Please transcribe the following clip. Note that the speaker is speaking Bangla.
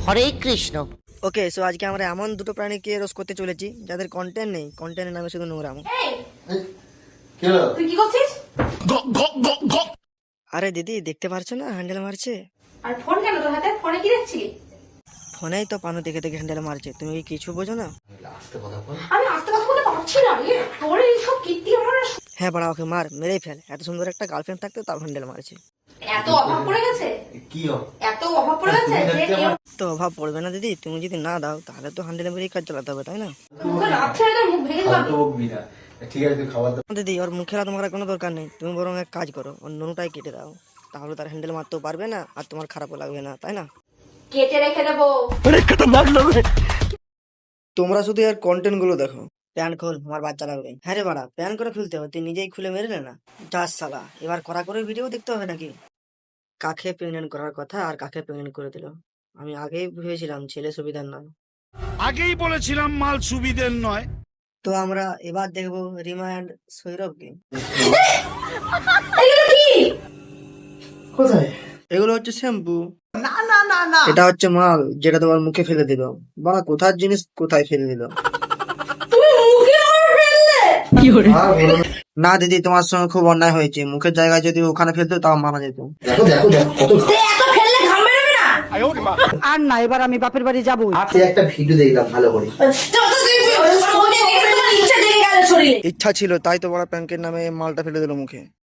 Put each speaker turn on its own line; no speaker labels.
হরে কৃষ্ণ।
ওকে, সো আজকে আমরা এমন দুটো প্রাণীকে রোস্ট করতে চলেছি যাদের কন্টেন্ট নেই, কন্টেন্টের নামে শুধু নোংরাম।
তুই কি করছিস?
আরে দিদি, দেখতে পারছো না হ্যান্ডেল মারছে?
আর ফোন কেন তোর হাতে? ফোনে কি দেখছিলি?
ফোনেই তো পানু দেখে দেখে হ্যান্ডেল মারছে, তুমি কি কিছু বোঝো না?
আমি আস্তে কথা বলতে পারছি না রে। তোর এইসব কীর্তি আমার আর
হ্যাঁ বাড়া, ওকে মার, মেরেই ফেল। এত সুন্দর একটা গার্লফ্রেন্ড থাকতে তাও হ্যান্ডেল মারছে।
এত অভাব পড়ে গেছে। এত অভাব পড়ে গেছে যে কেউ
তো অভাব পড়বে না দিদি, তুমি যদি না দাও তাহলে তো হ্যান্ডেল মেরেই কাজ চালাতে হবে, তাই না?
মুখে লাভ ছেড়ে তোর মুখ ভেঙে দিবি।
ঠিক আছে তুই খাবার দাও।
দিদি, ওর মুখে হাত মারার কোনো দরকার নেই, তুমি বরং এক কাজ করো, ওর নুনটাই কেটে দাও, তাহলে তার হ্যান্ডেল মারতেও পারবে না আর তোমার খারাপও লাগবে না, তাই না?
কেটে রেখে দেবো।
তোমরা শুধু এর কন্টেন্ট গুলো দেখো। প্যান্ট খোল, আমার বাচ্চা লাগবে। হ্যাঁ রে বাড়া, প্যান্ট করে খুলতে হবে, তুই নিজেই খুলে মেরে না। যাস শালা, এবার করা করে ভিডিও দেখতে হবে নাকি? কাকে প্রেগনেন্ট করার কথা আর কাকে প্রেগনেন্ট করে দিল। আমি আগেই ভেবেছিলাম ছেলে সুবিধার নয়।
আগেই বলেছিলাম মাল সুবিধের নয়।
তো আমরা এবার দেখবো রিমা অ্যান্ড সৌরভকে।
এগুলো কি?
কোথায়? এগুলো হচ্ছে শ্যাম্পু। না, এটা হচ্ছে মাল যেটা তোমার মুখে ফেলে দিল। বাড়া, কোথার জিনিস কোথায় ফেলে দিল?
তুমি মুখে আমার ফেললে?
না দিদি, তোমার সঙ্গে খুব অন্যায় হয়েছে, মুখের জায়গায় যদি ওখানে ফেলতো তাও মানা যেত।
দেখো দেখো দেখো কত
তুই এত ফেললে ঘাম বেরোবে না?
আর না, এবার আমি বাপের বাড়ি যাবো।
আজকে একটা ভিডিও দেখলাম ভালো করে।
ইচ্ছা জেগে গেল শরীরে।
ইচ্ছা ছিল তাই তো বড় প্যাঙ্কের নামে মালটা ফেলে দিল মুখে।